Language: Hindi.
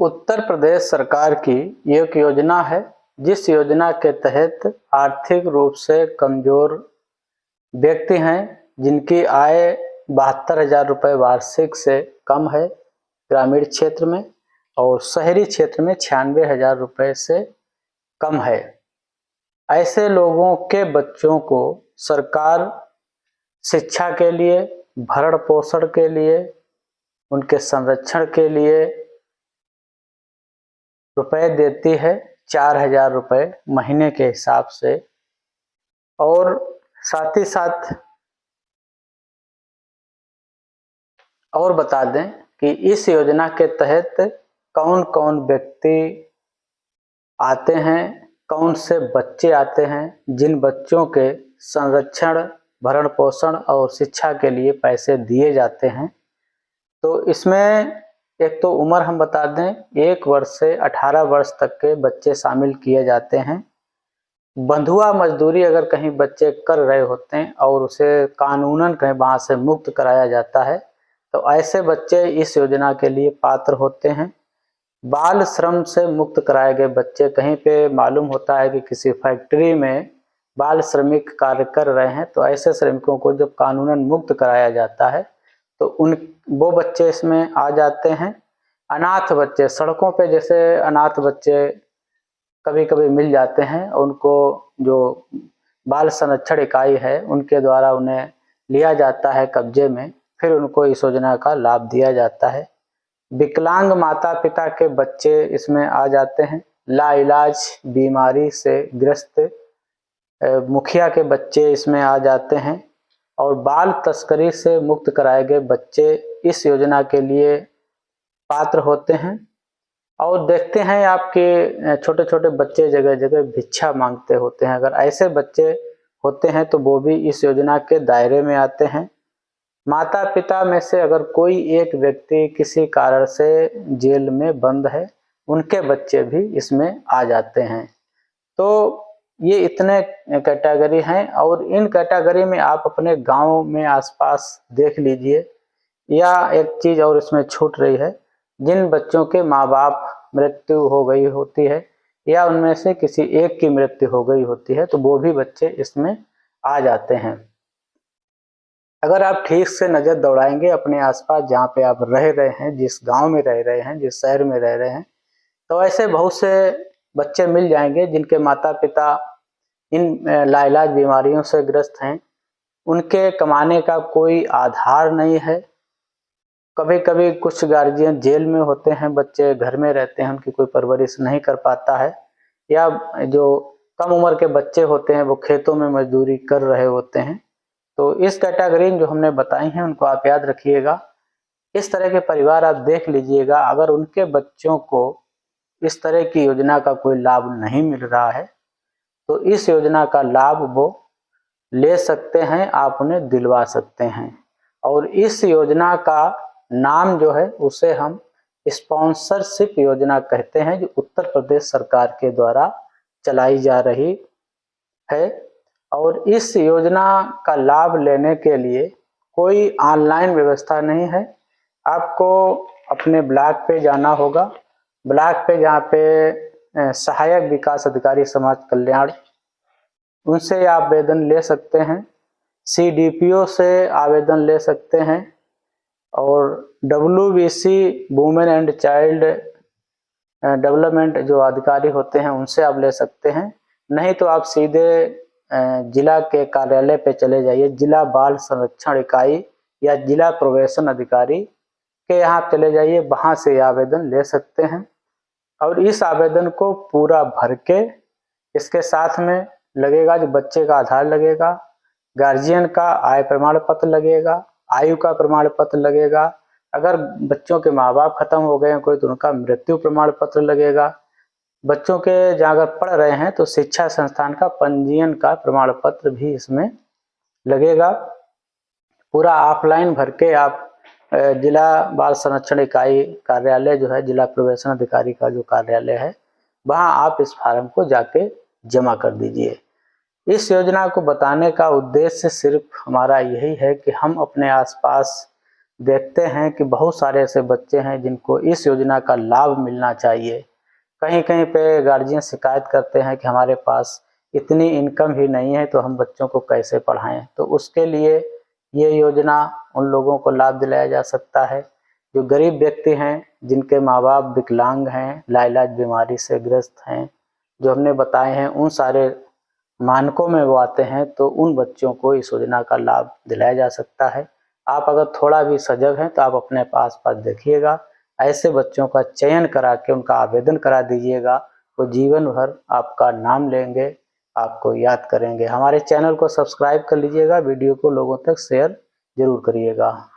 उत्तर प्रदेश सरकार की एक योजना है जिस योजना के तहत आर्थिक रूप से कमजोर व्यक्ति हैं जिनकी आय 72,000 रुपये वार्षिक से कम है ग्रामीण क्षेत्र में, और शहरी क्षेत्र में 96,000 रुपये से कम है। ऐसे लोगों के बच्चों को सरकार शिक्षा के लिए, भरण पोषण के लिए, उनके संरक्षण के लिए रुपए देती है 4,000 रुपये महीने के हिसाब से। और साथ ही साथ और बता दें कि इस योजना के तहत कौन कौन व्यक्ति आते हैं, कौन से बच्चे आते हैं जिन बच्चों के संरक्षण, भरण पोषण और शिक्षा के लिए पैसे दिए जाते हैं। तो इसमें एक तो उम्र हम बता दें, 1 वर्ष से 18 वर्ष तक के बच्चे शामिल किए जाते हैं। बंधुआ मजदूरी अगर कहीं बच्चे कर रहे होते हैं और उसे कानूनन कहीं वहाँ से मुक्त कराया जाता है तो ऐसे बच्चे इस योजना के लिए पात्र होते हैं। बाल श्रम से मुक्त कराए गए बच्चे, कहीं पे मालूम होता है कि किसी फैक्ट्री में बाल श्रमिक कार्य कर रहे हैं तो ऐसे श्रमिकों को जब कानूनन मुक्त कराया जाता है तो वो बच्चे इसमें आ जाते हैं। अनाथ बच्चे, सड़कों पे जैसे अनाथ बच्चे कभी कभी मिल जाते हैं, उनको जो बाल संरक्षण इकाई है उनके द्वारा उन्हें लिया जाता है कब्जे में, फिर उनको इस योजना का लाभ दिया जाता है। विकलांग माता पिता के बच्चे इसमें आ जाते हैं। लाइलाज बीमारी से ग्रस्त मुखिया के बच्चे इसमें आ जाते हैं। और बाल तस्करी से मुक्त कराए गए बच्चे इस योजना के लिए पात्र होते हैं। और देखते हैं आपके छोटे छोटे बच्चे जगह जगह भिक्षा मांगते होते हैं, अगर ऐसे बच्चे होते हैं तो वो भी इस योजना के दायरे में आते हैं। माता पिता में से अगर कोई एक व्यक्ति किसी कारण से जेल में बंद है, उनके बच्चे भी इसमें आ जाते हैं। तो ये इतने कैटेगरी हैं और इन कैटेगरी में आप अपने गांव में आसपास देख लीजिए। या एक चीज़ और इसमें छूट रही है, जिन बच्चों के माँ बाप मृत्यु हो गई होती है या उनमें से किसी एक की मृत्यु हो गई होती है तो वो भी बच्चे इसमें आ जाते हैं। अगर आप ठीक से नज़र दौड़ाएंगे अपने आसपास जहाँ पे आप रह रहे हैं, जिस गांव में रह रहे हैं, जिस शहर में रह रहे हैं, तो ऐसे बहुत से बच्चे मिल जाएंगे जिनके माता पिता इन लाइलाज बीमारियों से ग्रस्त हैं। उनके कमाने का कोई आधार नहीं है। कभी कभी कुछ गार्जियन जेल में होते हैं, बच्चे घर में रहते हैं, उनकी कोई परवरिश नहीं कर पाता है। या जो कम उम्र के बच्चे होते हैं वो खेतों में मजदूरी कर रहे होते हैं। तो इस कैटेगरी जो हमने बताई हैं उनको आप याद रखिएगा। इस तरह के परिवार आप देख लीजिएगा, अगर उनके बच्चों को इस तरह की योजना का कोई लाभ नहीं मिल रहा है तो इस योजना का लाभ वो ले सकते हैं, आप उन्हें दिलवा सकते हैं। और इस योजना का नाम जो है उसे हम स्पॉन्सरशिप योजना कहते हैं, जो उत्तर प्रदेश सरकार के द्वारा चलाई जा रही है। और इस योजना का लाभ लेने के लिए कोई ऑनलाइन व्यवस्था नहीं है। आपको अपने ब्लॉक पे जाना होगा, ब्लॉक पे जहाँ पे सहायक विकास अधिकारी समाज कल्याण, उनसे आप आवेदन ले सकते हैं। CDPO से आवेदन ले सकते हैं। और WBC women and child development जो अधिकारी होते हैं उनसे आप ले सकते हैं। नहीं तो आप सीधे जिला के कार्यालय पे चले जाइए, जिला बाल संरक्षण इकाई या जिला प्रोबेशन अधिकारी के यहाँ चले जाइए, वहाँ से आवेदन ले सकते हैं। और इस आवेदन को पूरा भर के इसके साथ में लगेगा जो बच्चे का आधार लगेगा, गार्जियन का आय प्रमाण पत्र लगेगा, आयु का प्रमाण पत्र लगेगा। अगर बच्चों के माँ बाप खत्म हो गए हैं कोई तो उनका मृत्यु प्रमाण पत्र लगेगा। बच्चों के जहाँ अगर पढ़ रहे हैं तो शिक्षा संस्थान का पंजीयन का प्रमाण पत्र भी इसमें लगेगा। पूरा ऑफलाइन भर के आप जिला बाल संरक्षण इकाई कार्यालय जो है, जिला प्रवेशन अधिकारी का जो कार्यालय है, वहाँ आप इस फार्म को जाके जमा कर दीजिए। इस योजना को बताने का उद्देश्य सिर्फ हमारा यही है कि हम अपने आसपास देखते हैं कि बहुत सारे ऐसे बच्चे हैं जिनको इस योजना का लाभ मिलना चाहिए। कहीं कहीं पे गार्जियन शिकायत करते हैं कि हमारे पास इतनी इनकम ही नहीं है तो हम बच्चों को कैसे पढ़ाएं। तो उसके लिए ये योजना उन लोगों को लाभ दिलाया जा सकता है जो गरीब व्यक्ति हैं, जिनके माँ बाप विकलांग हैं, लाइलाज बीमारी से ग्रस्त हैं, जो हमने बताए हैं उन सारे मानकों में वो आते हैं, तो उन बच्चों को इस योजना का लाभ दिलाया जा सकता है। आप अगर थोड़ा भी सजग हैं तो आप अपने आस-पास देखिएगा, ऐसे बच्चों का चयन करा के उनका आवेदन करा दीजिएगा, वो जीवन भर आपका नाम लेंगे, आपको याद करेंगे। हमारे चैनल को सब्सक्राइब कर लीजिएगा, वीडियो को लोगों तक शेयर ज़रूर करिएगा।